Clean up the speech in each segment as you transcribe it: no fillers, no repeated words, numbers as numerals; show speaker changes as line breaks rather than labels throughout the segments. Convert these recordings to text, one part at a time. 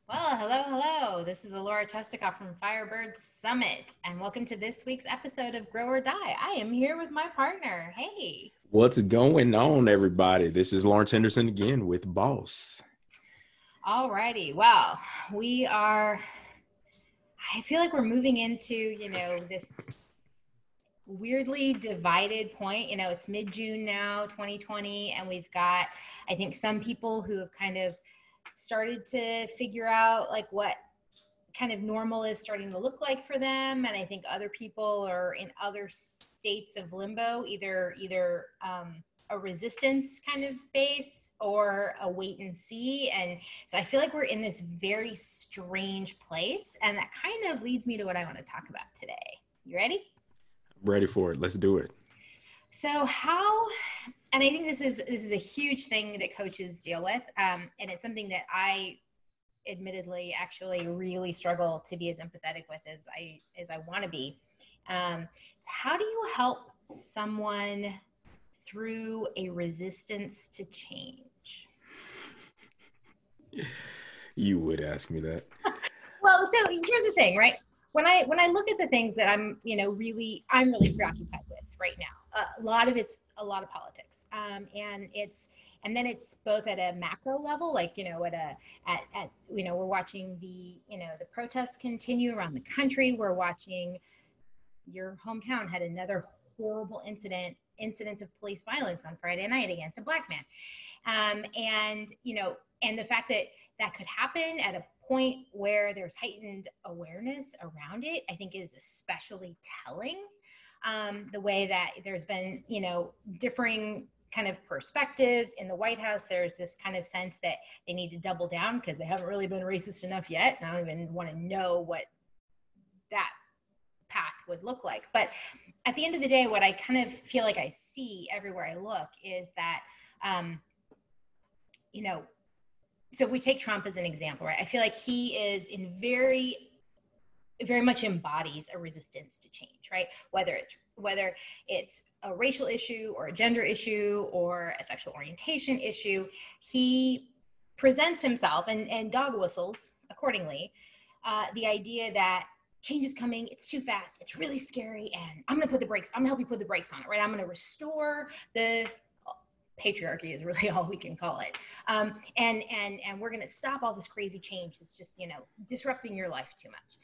Well, hello. This is Laura Chestikoff from Firebird Summit, and welcome to this week's episode of Grow or Die. I am here with my partner. Hey.
What's going on, everybody? This is Lawrence Henderson again with Boss.
Alrighty. Well, I feel like we're moving into, this weirdly divided point. It's mid-June now, 2020, and we've got, I think, some people who have kind of started to figure out like what kind of normal is starting to look like for them, and I think other people are in other states of limbo, either a resistance kind of base or a wait and see. And so I feel like we're in this very strange place, and that kind of leads me to what I want to talk about today. You ready?
I'm ready for it. Let's do it.
So and I think this is a huge thing that coaches deal with, and it's something that I admittedly actually really struggle to be as empathetic with as I want to be. So how do you help someone through a resistance to change?
You would ask me that.
Well, so here's the thing, right? When I look at the things that I'm really preoccupied with right now, a lot of politics, and then it's both at a macro level, like we're watching the protests continue around the country. We're watching your hometown had another horrible incidents of police violence on Friday night against a Black man, and the fact that could happen at a point where there's heightened awareness around it, I think is especially telling. The way that there's been, differing kind of perspectives in the White House. There's this kind of sense that they need to double down because they haven't really been racist enough yet. And I don't even want to know what that path would look like. But at the end of the day, what I kind of feel like I see everywhere I look is that, so if we take Trump as an example, right? I feel like he is very much embodies a resistance to change, right? Whether it's a racial issue or a gender issue or a sexual orientation issue, he presents himself and dog whistles accordingly. The idea that change is coming, it's too fast, it's really scary, and I'm gonna help you put the brakes on it, right? I'm gonna restore the patriarchy is really all we can call it. And we're gonna stop all this crazy change that's just, disrupting your life too much.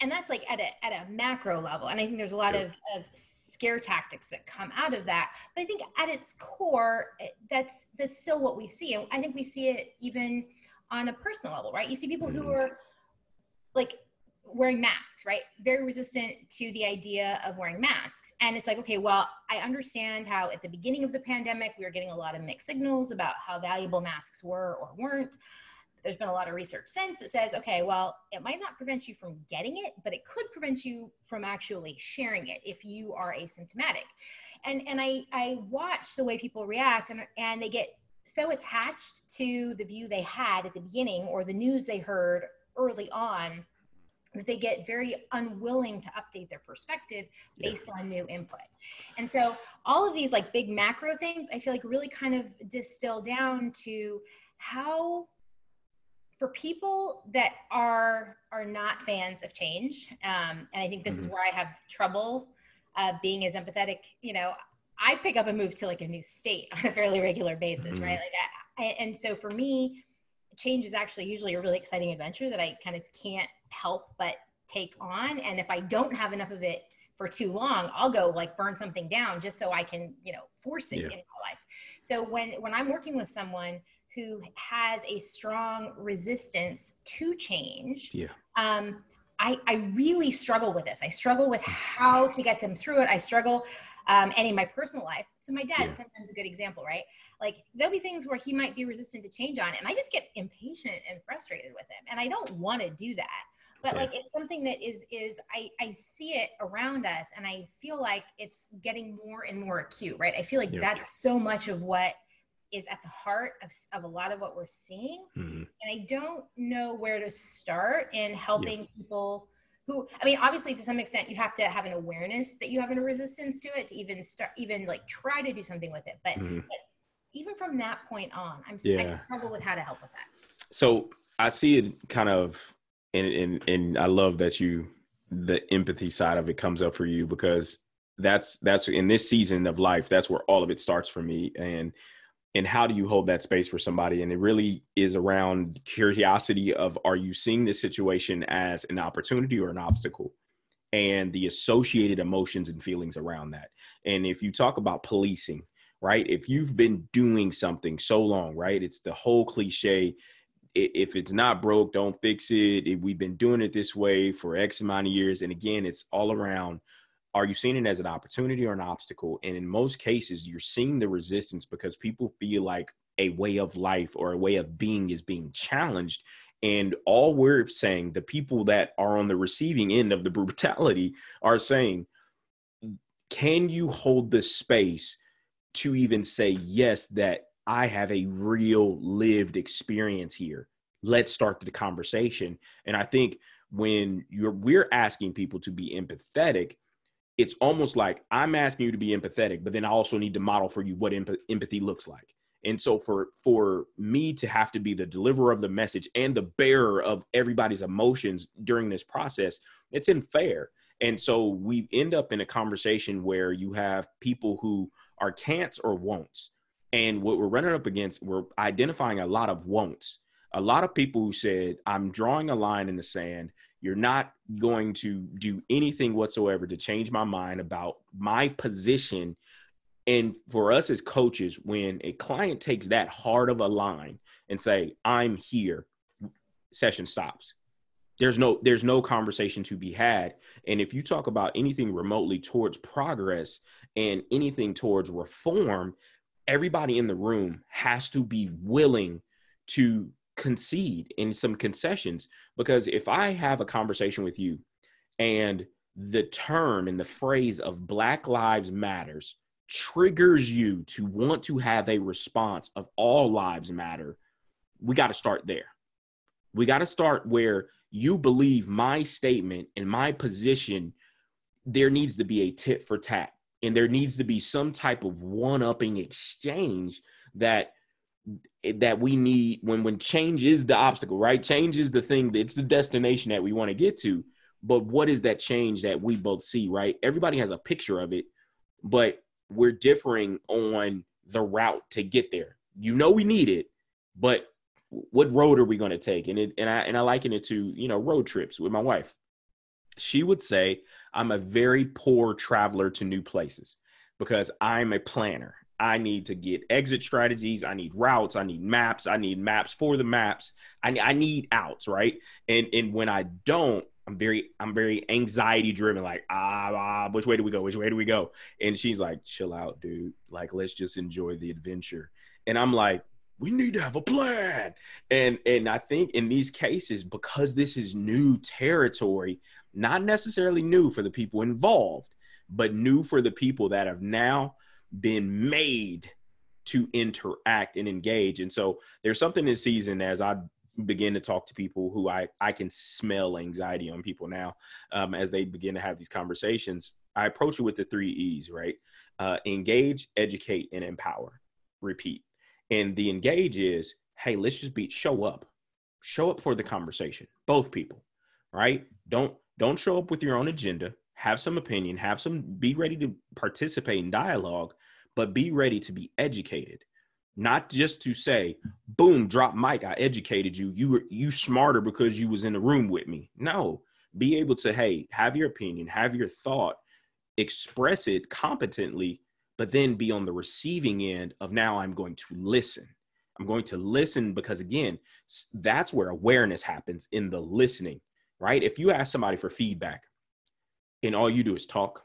And that's like at a macro level. And I think there's a lot of scare tactics that come out of that. But I think at its core, that's still what we see. And I think we see it even on a personal level, right? You see people who are like wearing masks, right? Very resistant to the idea of wearing masks. And it's like, okay, well, I understand how at the beginning of the pandemic, we were getting a lot of mixed signals about how valuable masks were or weren't. There's been a lot of research since that says, okay, well, it might not prevent you from getting it, but it could prevent you from actually sharing it if you are asymptomatic. And I watch the way people react, and they get so attached to the view they had at the beginning or the news they heard early on that they get very unwilling to update their perspective based on new input. And so all of these like big macro things, I feel like really kind of distill down to how, for people that are not fans of change, and I think this is where I have trouble being as empathetic. I pick up and move to like a new state on a fairly regular basis, right? And so for me, change is actually usually a really exciting adventure that I kind of can't help but take on. And if I don't have enough of it for too long, I'll go like burn something down just so I can, force it in my life. So when I'm working with someone who has a strong resistance to change, I really struggle with this. I struggle with how to get them through it. I struggle, and in my personal life. So my dad sometimes a good example, right? Like there'll be things where he might be resistant to change on, and I just get impatient and frustrated with him. And I don't want to do that. But like, it's something that I see it around us, and I feel like it's getting more and more acute, right? I feel like that's so much of what is at the heart of a lot of what we're seeing. And I don't know where to start in helping people who, I mean, obviously to some extent you have to have an awareness that you have a resistance to it to even like try to do something with it. But even from that point on, I struggle with how to help with that.
So I see it kind of, and I love that the empathy side of it comes up for you, because that's in this season of life, that's where all of it starts for me. And how do you hold that space for somebody? And it really is around curiosity of, are you seeing this situation as an opportunity or an obstacle? And the associated emotions and feelings around that. And if you talk about policing, right? If you've been doing something so long, right? It's the whole cliche, if it's not broke, don't fix it. If we've been doing it this way for X amount of years. And again, it's all around, are you seeing it as an opportunity or an obstacle? And in most cases, you're seeing the resistance because people feel like a way of life or a way of being is being challenged. And all we're saying, the people that are on the receiving end of the brutality are saying, can you hold the space to even say, yes, that I have a real lived experience here? Let's start the conversation. And I think when we're asking people to be empathetic, it's almost like I'm asking you to be empathetic, but then I also need to model for you what empathy looks like. And so for me to have to be the deliverer of the message and the bearer of everybody's emotions during this process, it's unfair. And so we end up in a conversation where you have people who are can'ts or won'ts. And what we're running up against, we're identifying a lot of won'ts. A lot of people who said, I'm drawing a line in the sand. You're not going to do anything whatsoever to change my mind about my position. And for us as coaches, when a client takes that hard of a line and say, I'm here, session stops. There's no conversation to be had. And if you talk about anything remotely towards progress and anything towards reform, everybody in the room has to be willing to concede in some concessions. Because if I have a conversation with you and the term and the phrase of Black Lives Matters triggers you to want to have a response of all lives matter, we got to start there. We got to start where you believe my statement and my position. There needs to be a tit for tat, and there needs to be some type of one-upping exchange that we need when change is the obstacle, right? Change is the thing, it's the destination that we want to get to. But what is that change that we both see, right? Everybody has a picture of it, but we're differing on the route to get there. You know, we need it, but what road are we going to take? And I liken it to, road trips with my wife. She would say, I'm a very poor traveler to new places because I'm a planner. I need to get exit strategies. I need routes. I need maps. I need maps for the maps. I need outs, right? And when I don't, I'm very anxiety driven. Like, which way do we go? Which way do we go? And she's like, chill out, dude. Like, let's just enjoy the adventure. And I'm like, we need to have a plan. And I think in these cases, because this is new territory, not necessarily new for the people involved, but new for the people that have now been made to interact and engage. And so there's something this season, as I begin to talk to people who I can smell anxiety on people now, as they begin to have these conversations, I approach it with the 3 E's, right? Engage, educate, and empower. Repeat. And the engage is, hey, let's just show up for the conversation, both people, right? Don't show up with your own agenda, have some opinion, be ready to participate in dialogue, but be ready to be educated. Not just to say, boom, drop mic, I educated you. You smarter because you was in the room with me. No, be able to, hey, have your opinion, have your thought, express it competently, but then be on the receiving end of, now I'm going to listen. I'm going to listen because, again, that's where awareness happens, in the listening, right? If you ask somebody for feedback and all you do is talk,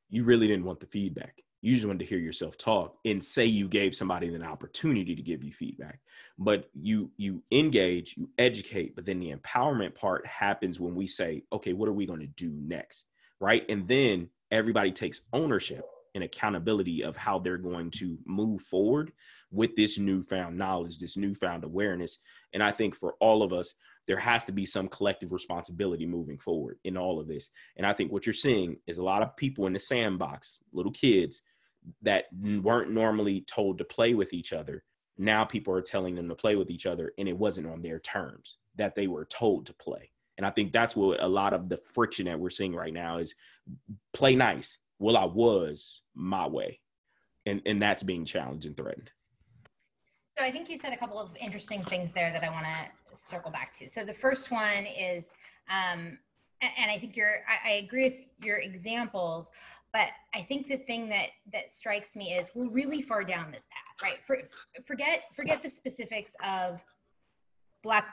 you really didn't want the feedback. You just wanted to hear yourself talk and say you gave somebody an opportunity to give you feedback. But you engage, you educate, but then the empowerment part happens when we say, okay, what are we going to do next, right? And then everybody takes ownership and accountability of how they're going to move forward with this newfound knowledge, this newfound awareness. And I think for all of us, there has to be some collective responsibility moving forward in all of this. And I think what you're seeing is a lot of people in the sandbox, little kids that weren't normally told to play with each other, now people are telling them to play with each other, and it wasn't on their terms that they were told to play. And I think that's what a lot of the friction that we're seeing right now is play nice. Well, I was my way. And that's being challenged and threatened.
So I think you said a couple of interesting things there that I want to circle back to. So the first one is, and I think I agree with your examples, but I think the thing that strikes me is we're really far down this path, right? Forget the specifics of Black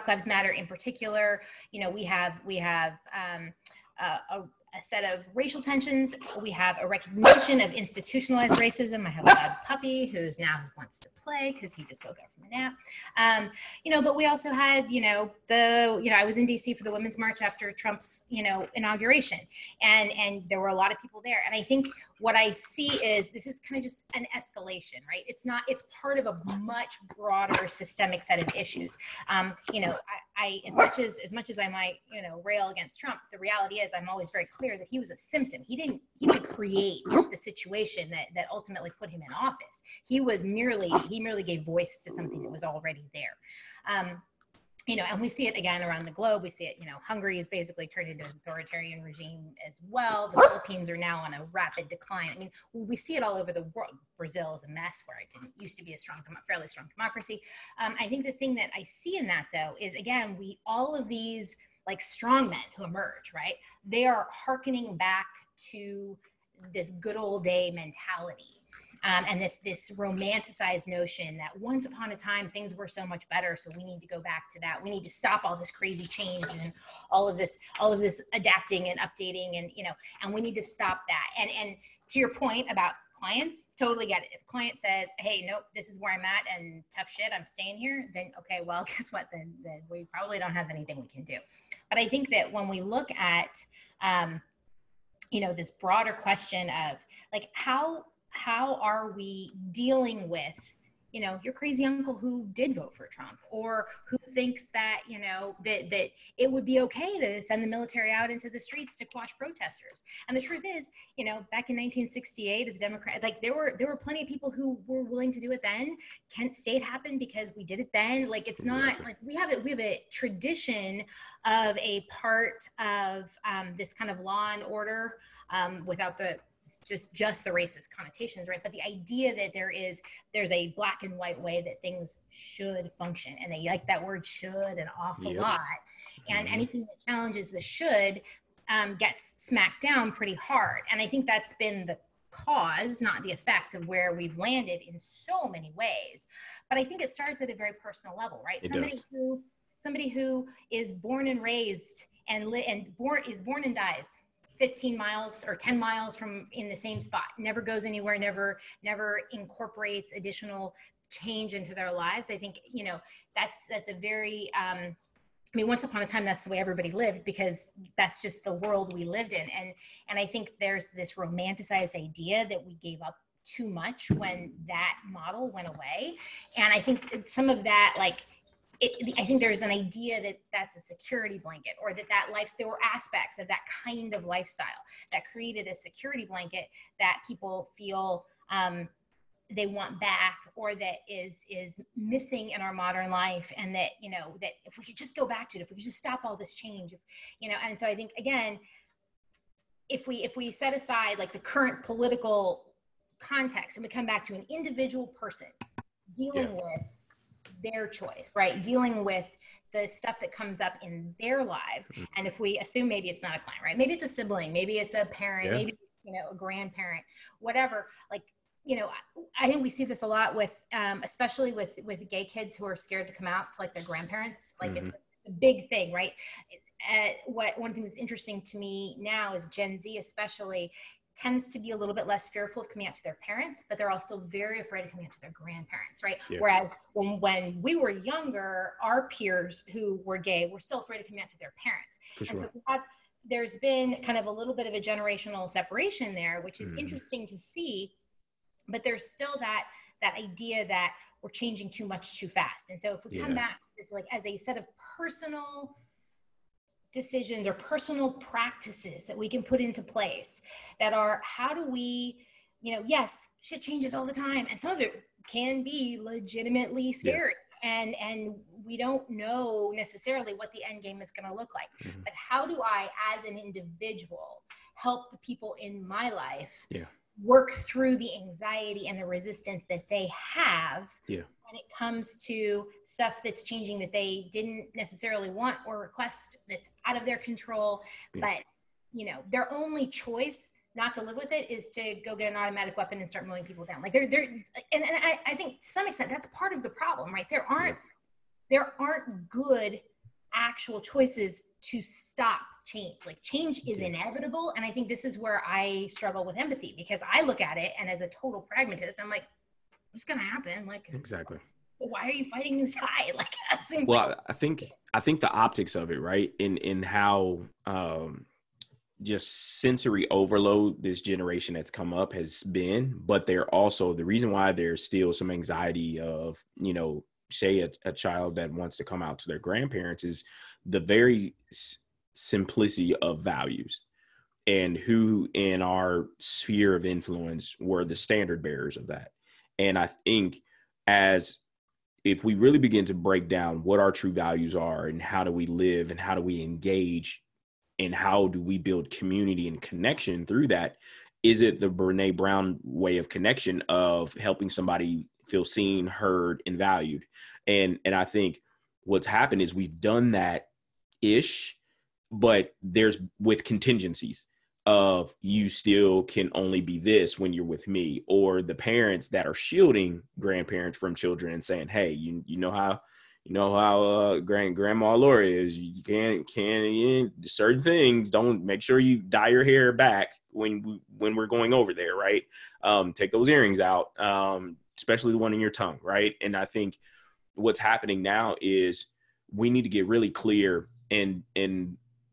Lives Matter in particular. You know, we have a set of racial tensions. We have a recognition of institutionalized racism. I have a loud puppy who's now wants to play because he just woke up from a nap. You know, but we also had, I was in DC for the Women's March after Trump's, inauguration, and there were a lot of people there. And I think what I see is this is kind of just an escalation, right? It's part of a much broader systemic set of issues. I as much as I might, rail against Trump, the reality is I'm always very clear that he was a symptom. He didn't create the situation that ultimately put him in office. He merely gave voice to something that was already there. And we see it again around the globe. We see it, Hungary is basically turned into an authoritarian regime as well. The Philippines are now on a rapid decline. I mean, we see it all over the world. Brazil is a mess where it didn't used to be a fairly strong democracy. I think the thing that I see in that though is, again, all of these like strong men who emerge, right? They are hearkening back to this good old day mentality. And this romanticized notion that once upon a time things were so much better, so we need to go back to that. We need to stop all this crazy change and all of this adapting and updating, and we need to stop that. And to your point about clients, totally get it. If a client says, "Hey, nope, this is where I'm at, and tough shit, I'm staying here," then okay, well, guess what? Then we probably don't have anything we can do. But I think that when we look at this broader question of like how are we dealing with, your crazy uncle who did vote for Trump, or who thinks that, that it would be okay to send the military out into the streets to quash protesters. And the truth is, back in 1968, as Democrat, like there were plenty of people who were willing to do it then. Kent State happened because we did it then. Like, it's not like we have a tradition of a part of this kind of law and order without the just the racist connotations, right? But the idea that there's a black and white way that things should function, and they like that word "should" an awful lot. And anything that challenges the "should" gets smacked down pretty hard. And I think that's been the cause, not the effect, of where we've landed in so many ways. But I think it starts at a very personal level, right? Somebody who is born and raised is born and dies 15 miles or 10 miles from in the same spot, never goes anywhere, never incorporates additional change into their lives. I think, that's a very, once upon a time, that's the way everybody lived, because that's just the world we lived in. And I think there's this romanticized idea that we gave up too much when that model went away. And I think some of that, I think there's an idea that that's a security blanket, or that there were aspects of that kind of lifestyle that created a security blanket that people feel they want back, or that is missing in our modern life. And that, that if we could just go back to it, if we could just stop all this change, and so I think, again, if we set aside like the current political context and we come back to an individual person dealing with their choice, right? Dealing with the stuff that comes up in their lives. And if we assume maybe it's not a client, right? Maybe it's a sibling, maybe it's a parent, maybe it's, a grandparent, whatever. I think we see this a lot with, especially with gay kids who are scared to come out to like their grandparents. It's a big thing, right? One of the things that's interesting to me now is Gen Z especially tends to be a little bit less fearful of coming out to their parents, but they're also very afraid of coming out to their grandparents, right? Yeah. Whereas when we were younger, our peers who were gay were still afraid of coming out to their parents. For sure. And so there's been kind of a little bit of a generational separation there, which is interesting to see, but there's still that idea that we're changing too much too fast. And so if we come back to this, like as a set of personal decisions or personal practices that we can put into place that are, how do we, yes, shit changes all the time. And some of it can be legitimately
Yeah.
scary. And we don't know necessarily what the end game is going to look like.
Mm-hmm.
But how do I, as an individual, help the people in my life
Yeah.
work through the anxiety and the resistance that they have
Yeah.
when it comes to stuff that's changing that they didn't necessarily want or request, that's out of their control.
Yeah.
But, you know, their only choice not to live with it is to go get an automatic weapon and start mowing people down. Like I think to some extent that's part of the problem, right? There aren't good actual choices to stop change. Like change is inevitable. And I think this is where I struggle with empathy, because I look at it, and as a total pragmatist, I'm like, what's going to happen? Like,
Exactly.
why are you fighting this tide? Like, that seems
Well,
like
I think the optics of it, right, in how just sensory overload this generation that's come up has been, but they're also the reason why there's still some anxiety of, you know, say a child that wants to come out to their grandparents is the very simplicity of values and who in our sphere of influence were the standard bearers of that. And I think as if we really begin to break down what our true values are and how do we live and how do we engage and how do we build community and connection through that, is it the Brene Brown way of connection of helping somebody feel seen, heard, and valued? And I think what's happened is we've done that ish, but there's with contingencies of you still can only be this when you're with me, or the parents that are shielding grandparents from children and saying, hey, you know how grandma Laura is, you can't certain things, don't, make sure you dye your hair back when we're going over there, right? Take those earrings out, especially the one in your tongue, right? And I think what's happening now is we need to get really clear and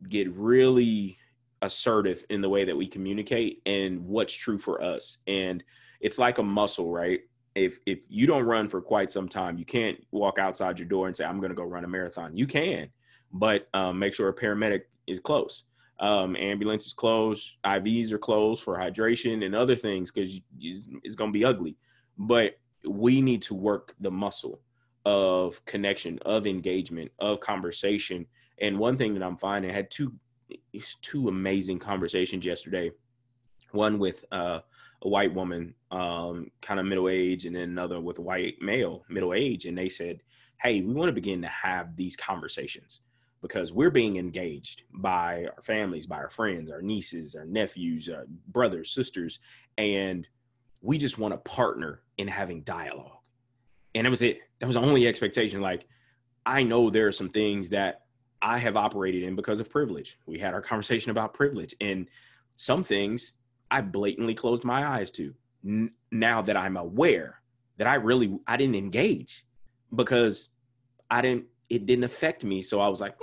get really assertive in the way that we communicate and what's true for us. And it's like a muscle, right? If you don't run for quite some time, you can't walk outside your door and say, I'm going to go run a marathon. You can, but make sure a paramedic is close. Ambulance is closed. IVs are closed for hydration and other things, because it's going to be ugly. But we need to work the muscle of connection, of engagement, of conversation. And one thing that I'm finding, I had two amazing conversations yesterday. One with a white woman, kind of middle age, and then another with a white male, middle age. And they said, hey, we want to begin to have these conversations because we're being engaged by our families, by our friends, our nieces, our nephews, our brothers, sisters, and we just want to partner in having dialogue. And that was it. That was the only expectation. Like, I know there are some things that I have operated in because of privilege. We had our conversation about privilege, and some things I blatantly closed my eyes to. Now that I'm aware that I didn't engage because it didn't affect me. So I was like,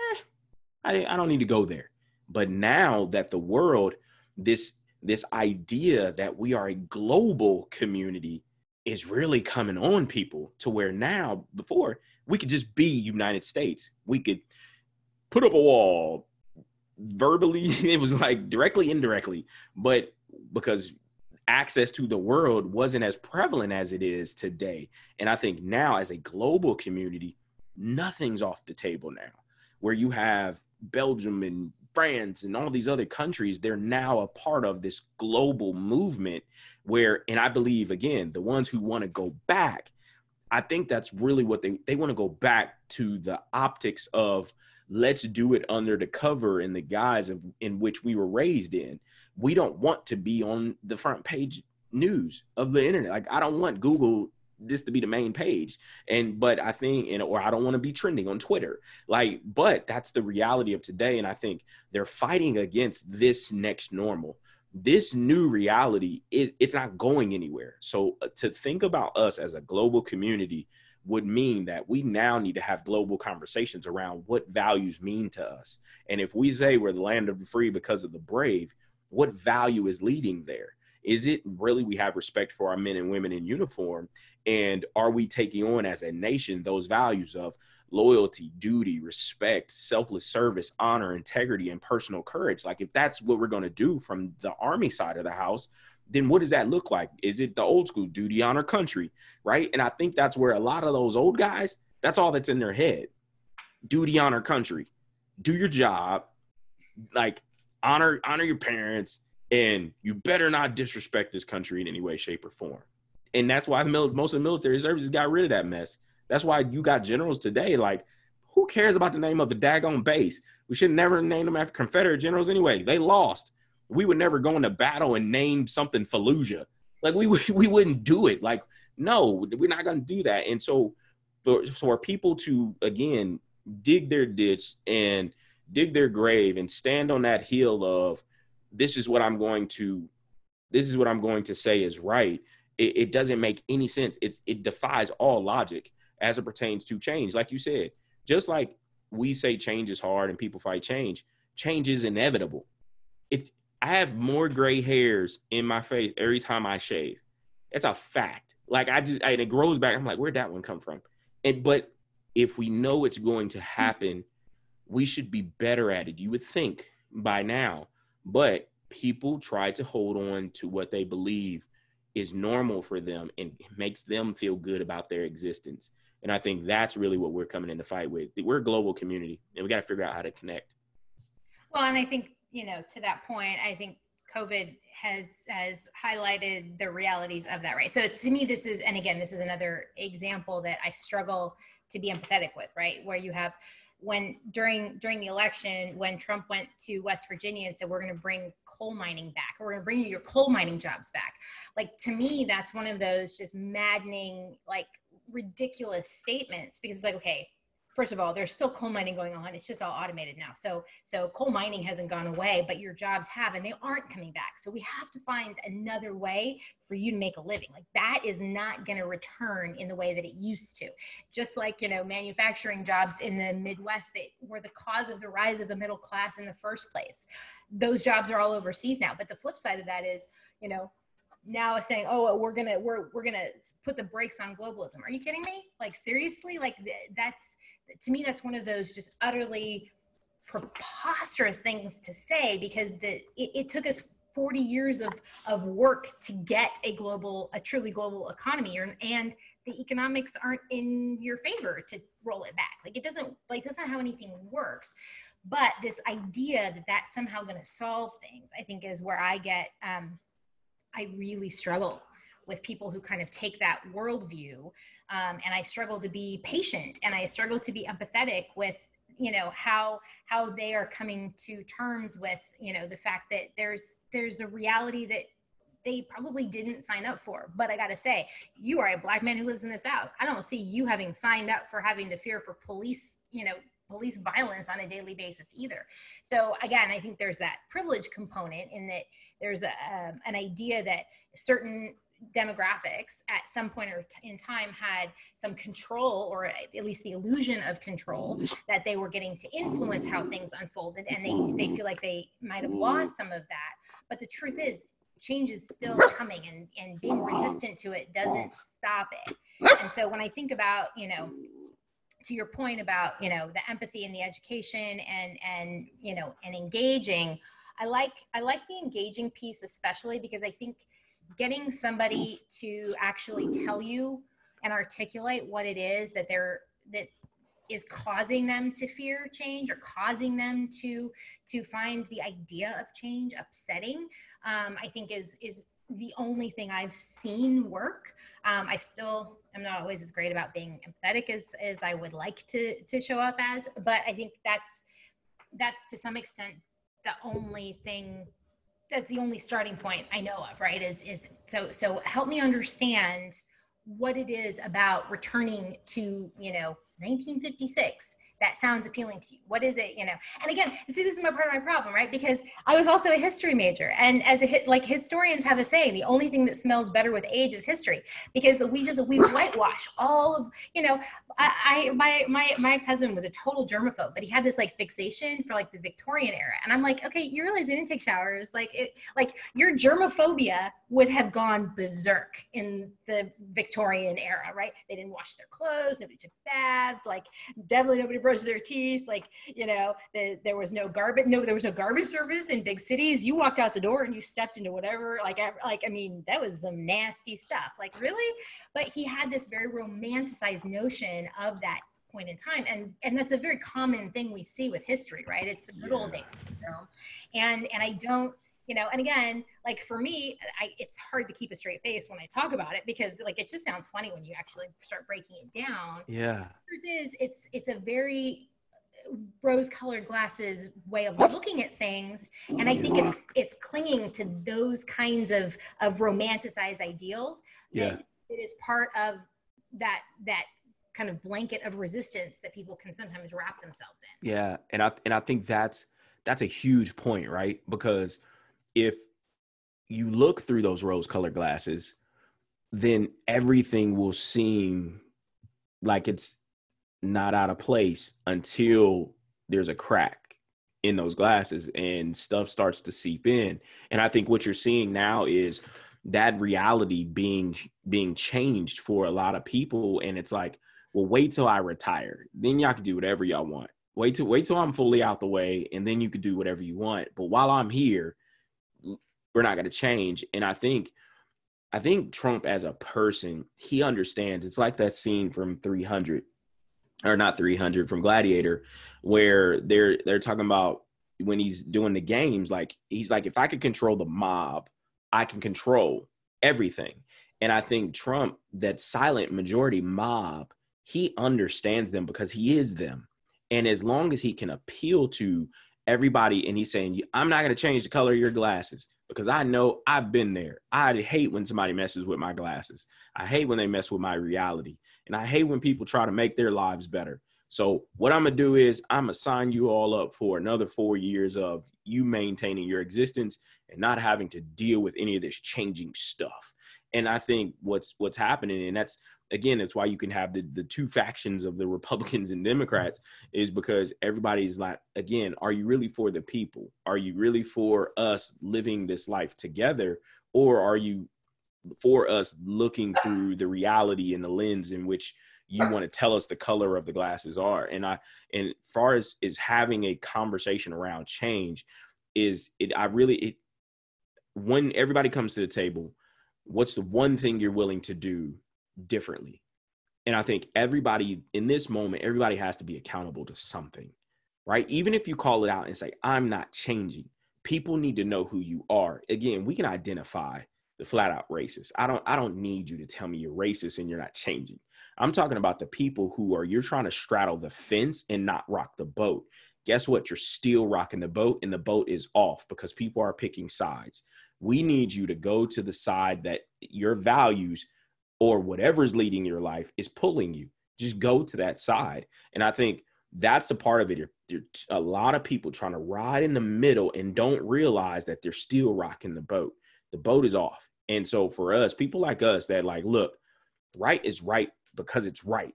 I don't need to go there. But now that the world, this idea that we are a global community is really coming on people, to where now, before we could just be United States, we could put up a wall verbally, it was like directly, indirectly, but because access to the world wasn't as prevalent as it is today. And I think now, as a global community, nothing's off the table now, where you have Belgium and France and all these other countries, they're now a part of this global movement where, and I believe, again, the ones who want to go back, I think that's really what they want to go back to, the optics of let's do it under the cover in the guise of in which we were raised in. We don't want to be on the front page news of the internet. Like, I don't want Google this to be the main page. But I think, or I don't want to be trending on Twitter. Like, but that's the reality of today. And I think they're fighting against this next normal. This new reality it's not going anywhere. So to think about us as a global community would mean that we now need to have global conversations around what values mean to us. And if we say we're the land of the free because of the brave, what value is leading there? Is it really we have respect for our men and women in uniform? And are we taking on as a nation those values of loyalty, duty, respect, selfless service, honor, integrity, and personal courage? Like, if that's what we're going to do from the Army side of the house, then what does that look like? Is it the old school duty, honor, country, right? And I think that's where a lot of those old guys, that's all that's in their head. Duty, honor, country. Do your job, like honor your parents, and you better not disrespect this country in any way, shape, or form. And that's why most of the military services got rid of that mess. That's why you got generals today. Like, who cares about the name of the daggone base? We should never name them after Confederate generals anyway. They lost. We would never go into battle and name something Fallujah. Like, we wouldn't do it. Like, no, we're not going to do that. And so for people to, again, dig their ditch and dig their grave and stand on that hill of, this is what I'm going to say is right. It doesn't make any sense. It defies all logic as it pertains to change. Like you said, just like we say change is hard and people fight change is inevitable. I have more gray hairs in my face every time I shave. It's a fact. Like, and it grows back. I'm like, where'd that one come from? But if we know it's going to happen, we should be better at it, you would think, by now. But people try to hold on to what they believe is normal for them and makes them feel good about their existence. And I think that's really what we're coming in to fight with. We're a global community, and we got to figure out how to connect.
Well, and I think, to that point, I think COVID has highlighted the realities of that, right? So to me, this is another example that I struggle to be empathetic with, right? Where you have, when during the election, when Trump went to West Virginia and said, we're going to bring coal mining back, or we're going to bring you your coal mining jobs back. Like, to me, that's one of those just maddening, like, ridiculous statements, because it's like, okay, first of all, there's still coal mining going on. It's just all automated now. So coal mining hasn't gone away, but your jobs have, and they aren't coming back. So we have to find another way for you to make a living. Like, that is not going to return in the way that it used to. Just like, manufacturing jobs in the Midwest that were the cause of the rise of the middle class in the first place. Those jobs are all overseas now. But the flip side of that is, now saying, oh, we're gonna put the brakes on globalism. Are you kidding me? Like, seriously? Like, that's, to me, that's one of those just utterly preposterous things to say, because it took us 40 years of work to get a truly global economy, and the economics aren't in your favor to roll it back. Like, that's not how anything works. But this idea that that's somehow going to solve things, I think, is where I really struggle with people who kind of take that worldview, and I struggle to be patient, and I struggle to be empathetic with, how they are coming to terms with, the fact that there's a reality that they probably didn't sign up for. But I got to say, you are a Black man who lives in the South. I don't see you having signed up for having to fear for police violence on a daily basis either. So again, I think there's that privilege component, in that there's an idea that certain demographics at some point in time had some control, or at least the illusion of control, that they were getting to influence how things unfolded, and they feel like they might have lost some of that. But the truth is, change is still coming, and being resistant to it doesn't stop it. And so when I think about, to your point about, the empathy and the education and engaging, I like the engaging piece, especially because I think getting somebody to actually tell you and articulate what it is that is causing them to fear change, or causing them to find the idea of change upsetting, I think is the only thing I've seen work. I'm not always as great about being empathetic as I would like to show up as, but I think that's to some extent the only thing, that's the only starting point I know of, right? So help me understand what it is about returning to, 1956 that sounds appealing to you. What is it, And again, see, this is part of my problem, right? Because I was also a history major, and as historians have a saying, the only thing that smells better with age is history, because we whitewash all of, my ex-husband was a total germaphobe, but he had this fixation for the Victorian era, and I'm like, okay, you realize they didn't take showers, your germophobia would have gone berserk in the Victorian Victorian era, right? They didn't wash their clothes, nobody took baths, like definitely nobody brushed their teeth, like, you know, there was no garbage, there was no garbage service in big cities. You walked out the door and you stepped into whatever, I mean, that was some nasty stuff, like really. But he had this very romanticized notion of that point in time, and that's a very common thing we see with history, right? It's the good old days, you know? And I don't, you know, and again, like for me, it's hard to keep a straight face when I talk about it, because like it just sounds funny when you actually start breaking it down.
Yeah.
The truth is, it's a very rose-colored glasses way of looking at things, and I think it's clinging to those kinds of romanticized ideals that it is part of that kind of blanket of resistance that people can sometimes wrap themselves in.
Yeah. And I think that's a huge point, right? Because if you look through those rose colored glasses, then everything will seem like it's not out of place until there's a crack in those glasses and stuff starts to seep in. And I think what you're seeing now is that reality being changed for a lot of people. And it's like, well, wait till I retire. Then y'all can do whatever y'all want. Wait till I'm fully out the way, and then you can do whatever you want. But while I'm here, we're not going to change. And I think Trump as a person, he understands. It's like that scene from 300, or not 300, from Gladiator, where they're talking about when he's doing the games, like he's like, if I could control the mob, I can control everything. And I think Trump, that silent majority mob, he understands them because he is them. And as long as he can appeal to everybody, and he's saying, I'm not going to change the color of your glasses because I know I've been there. I hate when somebody messes with my glasses. I hate when they mess with my reality. And I hate when people try to make their lives better. So what I'm going to do is I'm going to sign you all up for another 4 years of you maintaining your existence and not having to deal with any of this changing stuff. And I think what's happening, and that's why you can have the two factions of the Republicans and Democrats, is because everybody's like, again, are you really for the people? Are you really for us living this life together? Or are you for us looking through the reality and the lens in which you want to tell us the color of the glasses are? And far as having a conversation around change when everybody comes to the table, what's the one thing you're willing to do differently? And I think everybody in this moment, everybody has to be accountable to something, right? Even if you call it out and say, I'm not changing, people need to know who you are. Again, we can identify the flat out racist. I don't need you to tell me you're racist and you're not changing. I'm talking about the people you're trying to straddle the fence and not rock the boat. Guess what? You're still rocking the boat, and the boat is off because people are picking sides. We need you to go to the side that your values or whatever's leading your life is pulling you. Just go to that side. And I think that's the part of it. There are a lot of people trying to ride in the middle and don't realize that they're still rocking the boat. The boat is off. And so for us, people like us that like, look, right is right because it's right.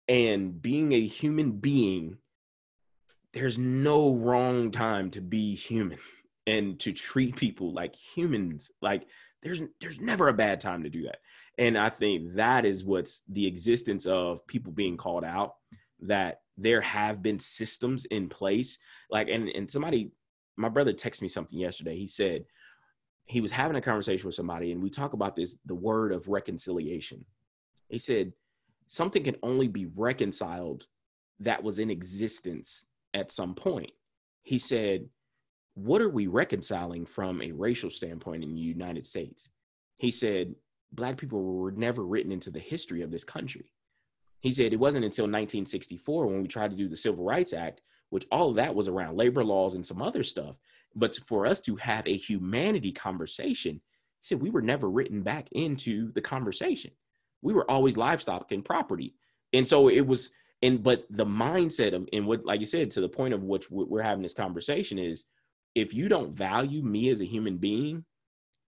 And being a human being, there's no wrong time to be human and to treat people like humans. Like there's never a bad time to do that. And I think that is what's the existence of people being called out, that there have been systems in place. Like, and somebody, my brother texted me something yesterday. He said he was having a conversation with somebody, and we talk about this, the word of reconciliation. He said something can only be reconciled that was in existence at some point. He said, what are we reconciling from a racial standpoint in the United States? He said, Black people were never written into the history of this country. He said it wasn't until 1964 when we tried to do the Civil Rights Act, which all of that was around labor laws and some other stuff. But for us to have a humanity conversation, he said we were never written back into the conversation. We were always livestock and property. And so it was, but the mindset of, and what, like you said, to the point of which we're having this conversation is, if you don't value me as a human being,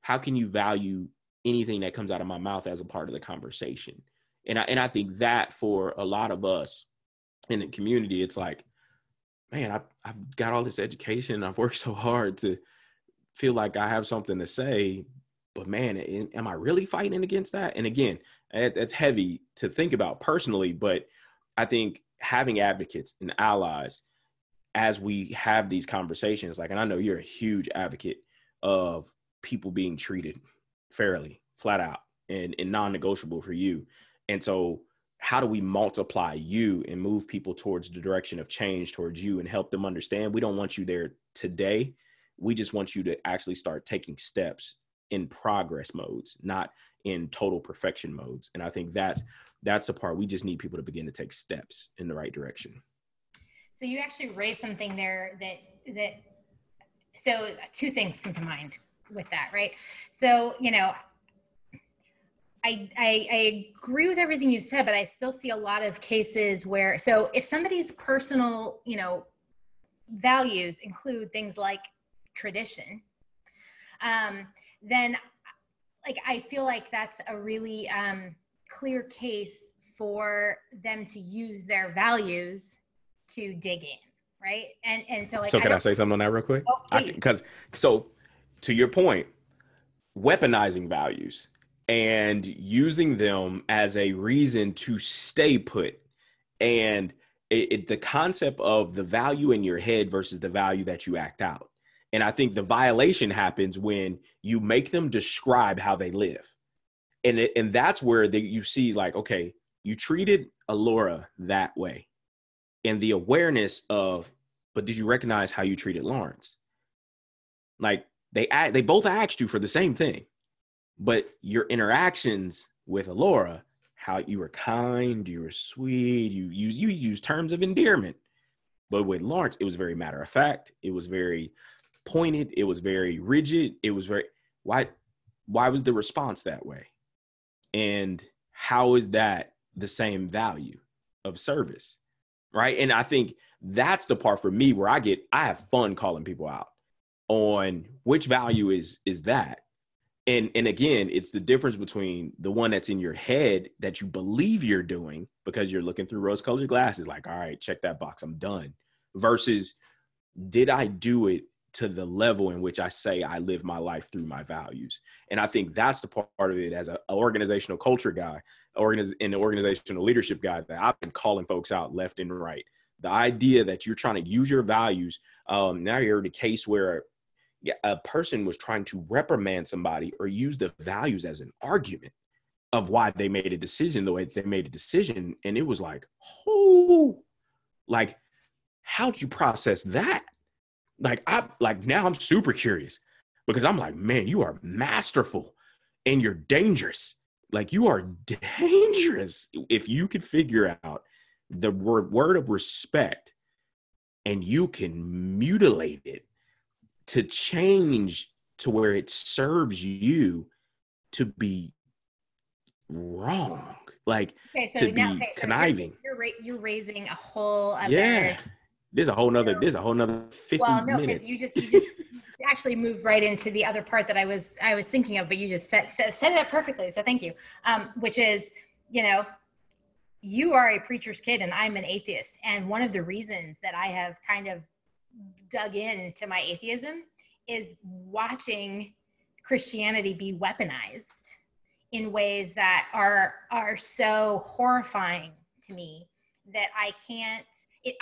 how can you value anything that comes out of my mouth as a part of the conversation? And I think that for a lot of us in the community, it's like, man, I've got all this education. I've worked so hard to feel like I have something to say, but man, am I really fighting against that? And again, And that's heavy to think about personally, but I think having advocates and allies as we have these conversations, like, and I know you're a huge advocate of people being treated fairly, flat out, and non-negotiable for you. And so how do we multiply you and move people towards the direction of change towards you and help them understand we don't want you there today. We just want you to actually start taking steps in progress modes, not in total perfection modes. And I think that's the part. We just need people to begin to take steps in the right direction.
So you actually raised something there that so two things come to mind with that, right? So, you know, I agree with everything you've said, but I still see a lot of cases where, so if somebody's personal, you know, values include things like tradition, then like, I feel like that's a really clear case for them to use their values to dig in, right? And so like,
So can I say something on that real quick?
Oh, please.
Because so to your point, weaponizing values and using them as a reason to stay put, and the concept of the value in your head versus the value that you act out. And I think the violation happens when you make them describe how they live. And that's where you see, like, okay, you treated Alora that way. And the awareness of, but did you recognize how you treated Lawrence? Like, they both asked you for the same thing, but your interactions with Alora, how you were kind, you were sweet, you use terms of endearment. But with Lawrence, it was very matter of fact. It was very pointed. It was very rigid. It was very, why was the response that way? And how is that the same value of service? Right. And I think that's the part for me where I have fun calling people out on which value is that. And again, it's the difference between the one that's in your head that you believe you're doing because you're looking through rose-colored glasses, like, all right, check that box, I'm done, versus did I do it to the level in which I say I live my life through my values? And I think that's the part of it as an organizational culture guy, and organizational leadership guy, that I've been calling folks out left and right. The idea that you're trying to use your values. Now you're in a case where a person was trying to reprimand somebody or use the values as an argument of why they made a decision the way they made a decision. And it was like, oh, like, how'd you process that? Now I'm super curious because I'm like, man, you are masterful and you're dangerous. Like, you are dangerous if you could figure out the word of respect and you can mutilate it to change to where it serves you to be wrong, like,
okay, so
to
now,
be conniving.
You're raising a whole other.
Yeah, there's a whole nother 50
well, no,
minutes.
because you just actually moved right into the other part that I was thinking of, but you just said it up perfectly. So thank you. Which is, you know, you are a preacher's kid and I'm an atheist. And one of the reasons that I have kind of dug into my atheism is watching Christianity be weaponized in ways that are so horrifying to me that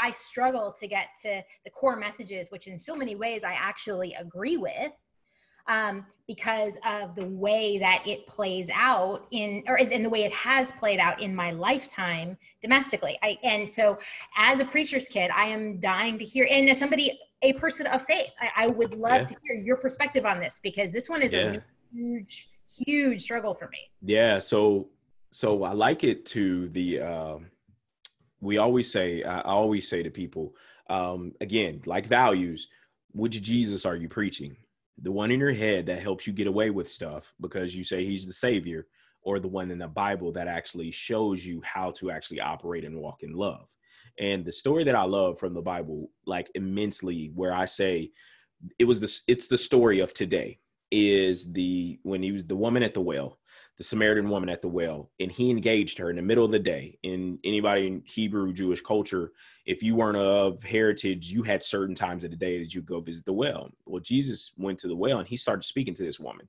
I struggle to get to the core messages, which in so many ways I actually agree with, because of the way that it plays out in the way it has played out in my lifetime domestically. And so as a preacher's kid, I am dying to hear, and as a person of faith, I would love to hear your perspective on this, because this one is a really huge struggle for me.
Yeah. So I like it to the, I always say to people, again, like values, which Jesus are you preaching? The one in your head that helps you get away with stuff because you say he's the savior, or the one in the Bible that actually shows you how to actually operate and walk in love? And the story that I love from the Bible, like, immensely, where I say it's the story of today, is when he was the woman at the well, the Samaritan woman at the well, and he engaged her in the middle of the day. In anybody in Hebrew Jewish culture, if you weren't of heritage, you had certain times of the day that you go visit the well. Well, Jesus went to the well and he started speaking to this woman.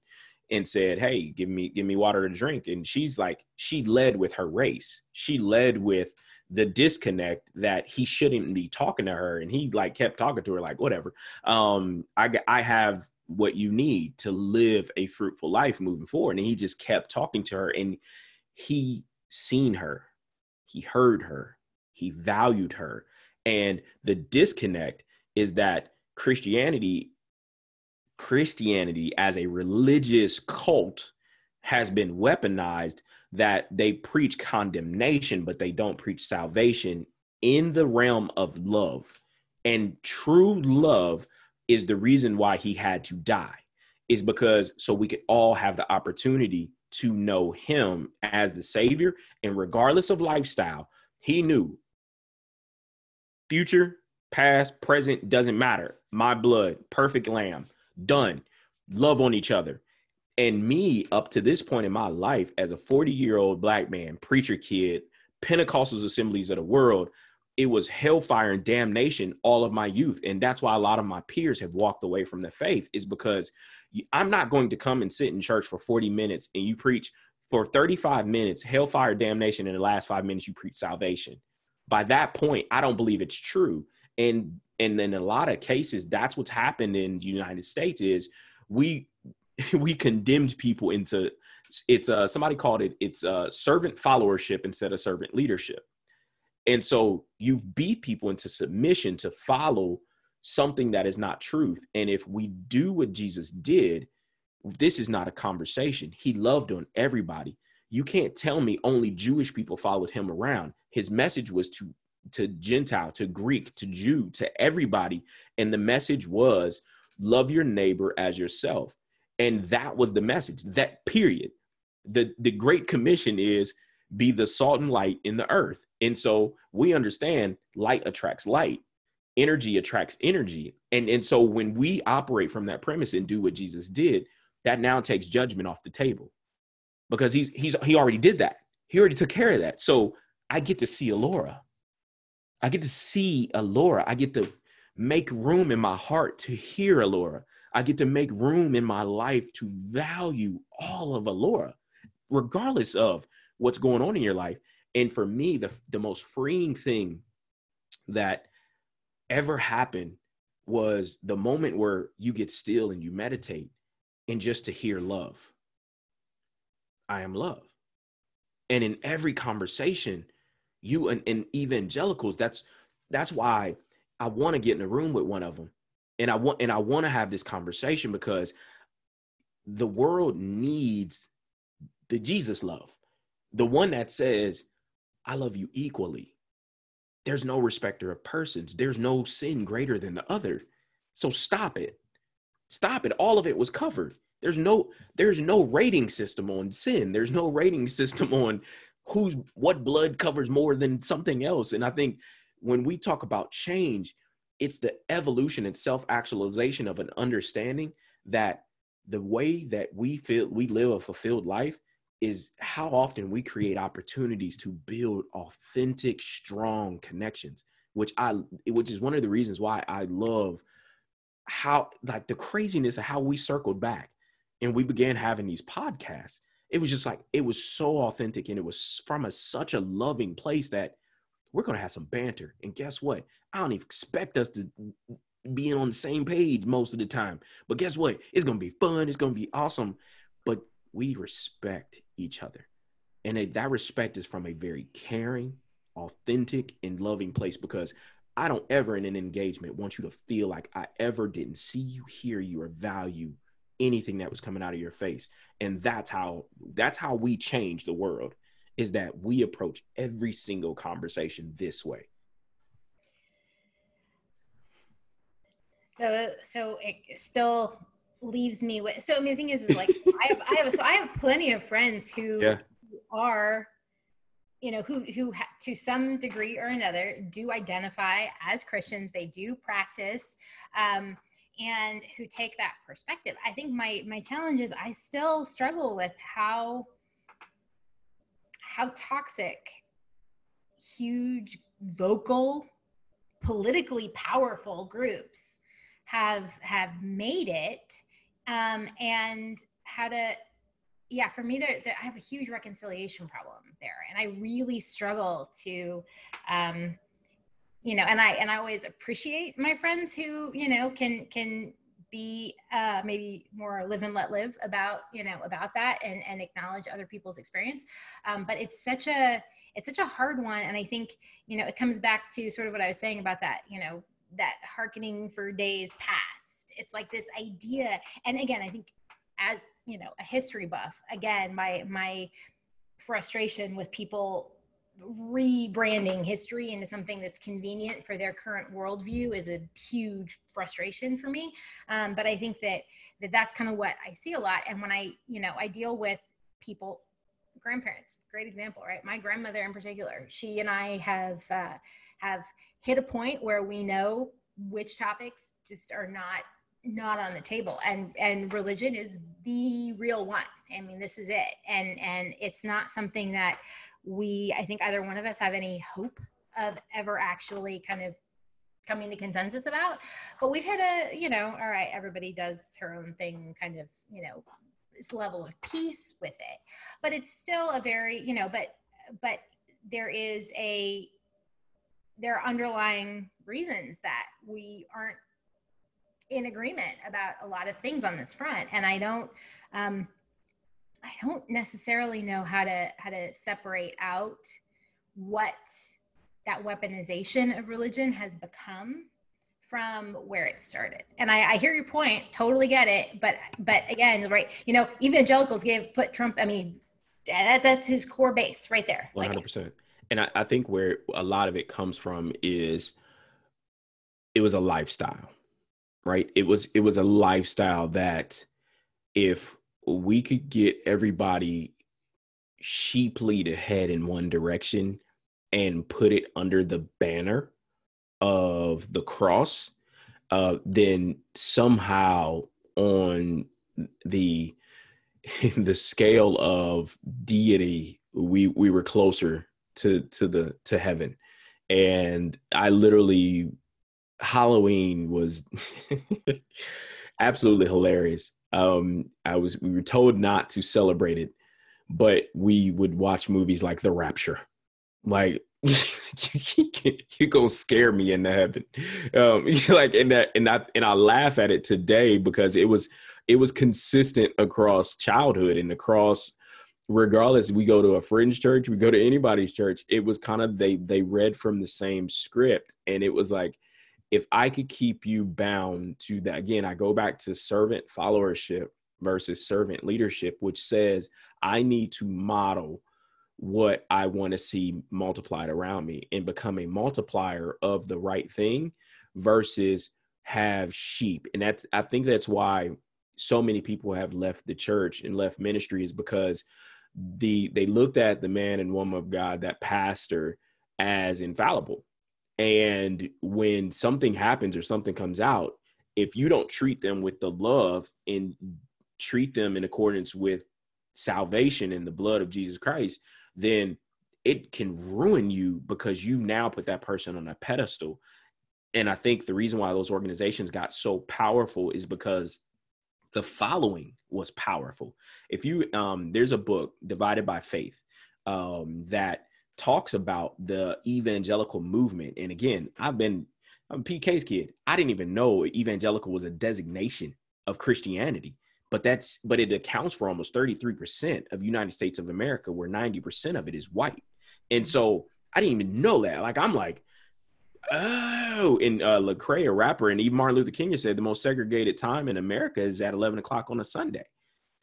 and said, hey, give me water to drink. And she's like, she led with her race. She led with the disconnect that he shouldn't be talking to her. And he like kept talking to her like, whatever. I have what you need to live a fruitful life moving forward. And he just kept talking to her, and he seen her, he heard her, he valued her. And the disconnect is that Christianity as a religious cult has been weaponized, that they preach condemnation, but they don't preach salvation in the realm of love. And true love is the reason why he had to die, is because so we could all have the opportunity to know him as the Savior. And regardless of lifestyle, he knew future, past, present, doesn't matter. My blood, perfect lamb, done. Love on each other. And me, up to this point in my life, as a 40-year-old Black man, preacher kid, Pentecostal assemblies of the world, it was hellfire and damnation all of my youth. And that's why a lot of my peers have walked away from the faith, is because I'm not going to come and sit in church for 40 minutes and you preach for 35 minutes, hellfire, damnation. In the last 5 minutes, you preach salvation. By that point, I don't believe it's true. And in a lot of cases, that's what's happened in the United States is we condemned people into, somebody called it's servant followership instead of servant leadership. And so you've beat people into submission to follow something that is not truth. And if we do what Jesus did, this is not a conversation. He loved on everybody. You can't tell me only Jewish people followed him around. His message was to Gentile, to Greek, to Jew, to everybody. And the message was love your neighbor as yourself. And that was the message, that period. The Great Commission is be the salt and light in the earth. And so we understand light attracts light, energy attracts energy. And so when we operate from that premise and do what Jesus did, that now takes judgment off the table, because he already did that. He already took care of that. So I get to see Alora. I get to make room in my heart to hear Alora. I get to make room in my life to value all of Alora, regardless of what's going on in your life. And for me, the most freeing thing that ever happened was the moment where you get still and you meditate and just to hear love. I am love. And in every conversation, you and evangelicals, that's why I want to get in a room with one of them. And I want to have this conversation, because the world needs the Jesus love, the one that says, I love you equally. There's no respecter of persons. There's no sin greater than the other. So stop it. Stop it. All of it was covered. There's no rating system on sin. There's no rating system on what blood covers more than something else. And I think when we talk about change, it's the evolution and self-actualization of an understanding that the way that we live a fulfilled life is how often we create opportunities to build authentic, strong connections, which is one of the reasons why I love how, like, the craziness of how we circled back and we began having these podcasts. It was just like, it was so authentic, and it was from such a loving place that we're going to have some banter. And guess what? I don't even expect us to be on the same page most of the time, but guess what? It's going to be fun. It's going to be awesome. But we respect each other. And that respect is from a very caring, authentic, and loving place, because I don't ever in an engagement want you to feel like I ever didn't see you, hear you, or value anything that was coming out of your face. And that's how we change the world, is that we approach every single conversation this way.
So it still leaves me with, so I mean, the thing is like, I have plenty of friends who are, who to some degree or another do identify as Christians. They do practice, and who take that perspective. I think my challenge is I still struggle with how toxic huge, vocal, politically powerful groups have made it, and yeah, for me, I have a huge reconciliation problem there, and I really struggle to, and I always appreciate my friends who, can be maybe more live and let live about, about that, and acknowledge other people's experience. But it's such a hard one, and I think, it comes back to sort of what I was saying about that, that hearkening for days past. It's like this idea, and again, I think, as a history buff, again, my frustration with people rebranding history into something that's convenient for their current worldview is a huge frustration for me. But I think that's kind of what I see a lot. And when I deal with people, grandparents, great example, right? My grandmother in particular, she and I have hit a point where we know which topics just are not on the table, and religion is the real one. I mean, this is it, and it's not something that I think either one of us have any hope of ever actually kind of coming to consensus about. But we've had all right, everybody does her own thing, kind of, this level of peace with it. But it's still a very, but there are underlying reasons that we aren't in agreement about a lot of things on this front. And I don't necessarily know how to separate out what that weaponization of religion has become from where it started. And I hear your point, totally get it. But again, right, evangelicals put Trump, I mean, that's his core base right there.
100%. And I think where a lot of it comes from is it was a lifestyle, right? It was a lifestyle that if we could get everybody sheeply to head in one direction and put it under the banner of the cross, then somehow on the scale of deity, we were closer to heaven. And I literally, Halloween was absolutely hilarious. We were told not to celebrate it, but we would watch movies like The Rapture. Like, you gonna scare me into heaven. Like, and I laugh at it today because it was consistent across childhood and across, regardless, we go to a fringe church, we go to anybody's church, it was kind of, they read from the same script. And it was like, if I could keep you bound to that, again, I go back to servant followership versus servant leadership, which says I need to model what I want to see multiplied around me and become a multiplier of the right thing versus have sheep. And I think that's why so many people have left the church and left ministry, is because they looked at the man and woman of God, that pastor, as infallible. And when something happens or something comes out, if you don't treat them with the love and treat them in accordance with salvation and the blood of Jesus Christ, then it can ruin you because you now put that person on a pedestal. And I think the reason why those organizations got so powerful is because the following was powerful. If you, there's a book, Divided by Faith, that talks about the evangelical movement. And again, I'm PK's kid. I didn't even know evangelical was a designation of Christianity, but it accounts for almost 33% of United States of America, where 90% of it is white. And so I didn't even know that. Like, I'm like, oh, and Lecrae, a rapper, and even Martin Luther King said the most segregated time in America is at 11 o'clock on a Sunday.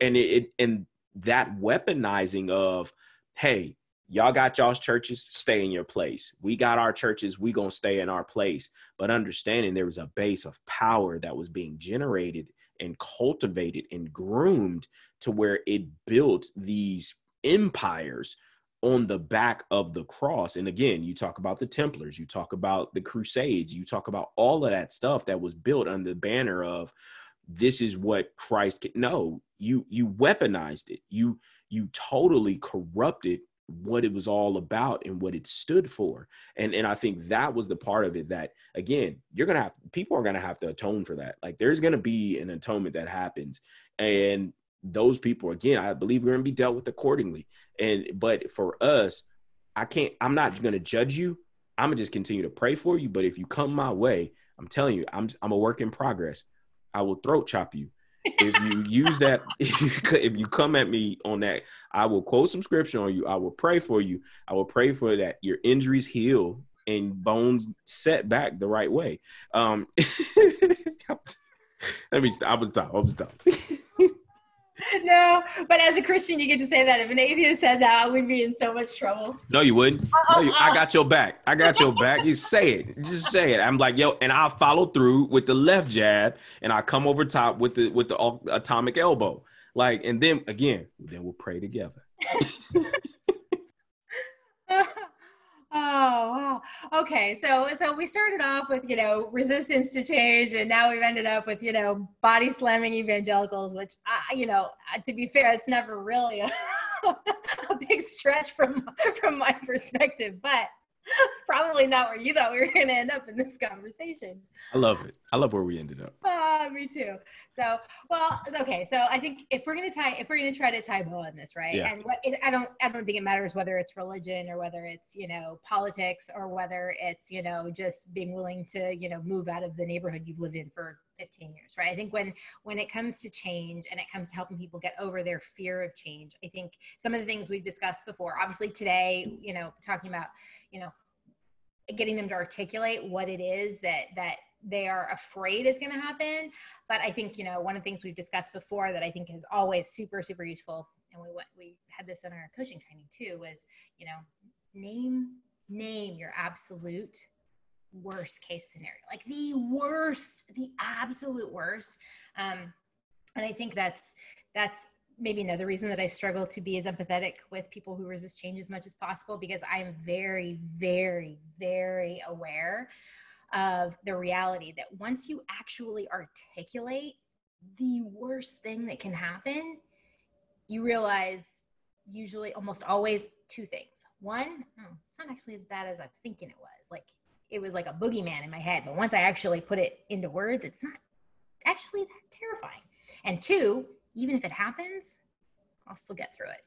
And and that weaponizing of, hey, y'all got y'all's churches, stay in your place. We got our churches, we gonna stay in our place. But understanding there was a base of power that was being generated and cultivated and groomed to where it built these empires on the back of the cross. And again, you talk about the Templars, you talk about the Crusades, you talk about all of that stuff that was built under the banner of, this is what Christ can. No, you weaponized it. You totally corrupted what it was all about and what it stood for. And I think that was the part of it that, again, people are going to have to atone for that. Like, there's going to be an atonement that happens. And those people, again, I believe we're going to be dealt with accordingly. But for us, I'm not going to judge you. I'm gonna just continue to pray for you. But if you come my way, I'm telling you, I'm a work in progress. I will throat chop you. If you use that, if you come at me on that, I will quote some scripture on you. I will pray for you. I will pray for that your injuries heal and bones set back the right way. Let me stop. I was done.
No, but as a Christian, you get to say that. If an atheist said that, I would be in so much trouble.
No, you wouldn't. No, I got your back. You say it. Just say it. I'm like, yo, and I'll follow through with the left jab, and I come over top with the atomic elbow. Like, and then we'll pray together.
Oh, wow. Okay. So we started off with, resistance to change, and now we've ended up with, body slamming evangelicals, which, to be fair, it's never really a big stretch from my perspective, but probably not where you thought we were going to end up in this conversation.
I love it. I love where we ended up.
Me too. So, well, it's okay. So I think if we're going to try to tie bow on this, right?
Yeah.
And I don't think it matters whether it's religion or whether it's, politics or whether it's, just being willing to, move out of the neighborhood you've lived in for 15 years, right? I think when it comes to change and it comes to helping people get over their fear of change, I think some of the things we've discussed before, obviously today, talking about, getting them to articulate what it is that they are afraid is going to happen. But I think, one of the things we've discussed before that I think is always super, super useful, and we had this in our coaching training too, was, name your absolute worst case scenario, like the absolute worst. And I think that's maybe another reason that I struggle to be as empathetic with people who resist change as much as possible, because I am very, very, very aware of the reality that once you actually articulate the worst thing that can happen, you realize usually almost always two things. One, it's not actually as bad as I'm thinking it was. Like, it was like a boogeyman in my head, but once I actually put it into words, it's not actually that terrifying. And two, even if it happens, I'll still get through it.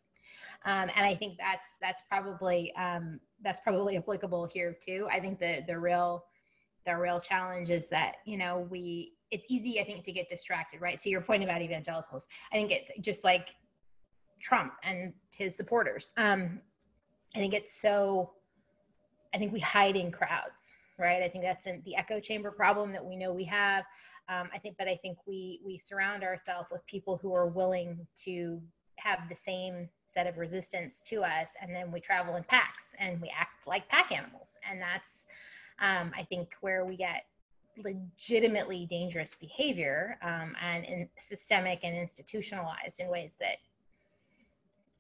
And I think that's probably applicable here too. I think the real challenge is that, it's easy, I think, to get distracted, right? To your point about evangelicals, I think it's just like Trump and his supporters. I think we hide in crowds, right? I think that's the echo chamber problem that we know we have. I think we surround ourselves with people who are willing to have the same set of resistance to us, and then we travel in packs and we act like pack animals, and that's I think where we get legitimately dangerous behavior, and systemic and institutionalized in ways that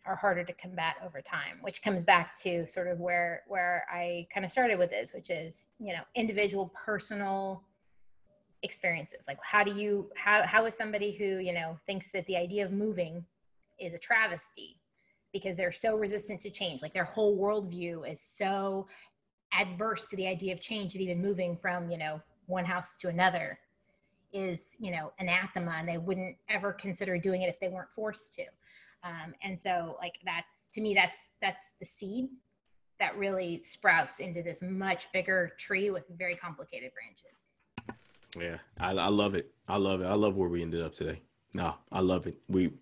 are harder to combat over time, which comes back to sort of where I kind of started with this, which is, individual personal experiences. Like, how is somebody who, thinks that the idea of moving is a travesty because they're so resistant to change, like their whole worldview is so adverse to the idea of change that even moving from, one house to another is, anathema, and they wouldn't ever consider doing it if they weren't forced to. And so, like, to me, that's the seed that really sprouts into this much bigger tree with very complicated branches.
Yeah, I love it. I love it. I love where we ended up today. No, I love it. We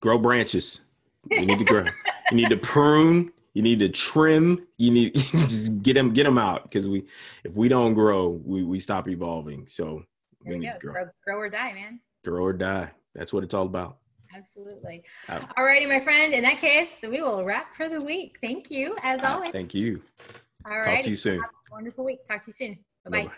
grow branches. We need to grow. You need to prune. You need to trim. You need just get them out, because if we don't grow, we stop evolving. So we need to grow
or die, man.
Grow or die. That's what it's all about.
Absolutely. All righty, my friend. In that case, we will wrap for the week. Thank you, as always.
Thank you.
All right.
Talk to you soon.
Have a wonderful week. Talk to you soon. Bye-bye.
Bye-bye.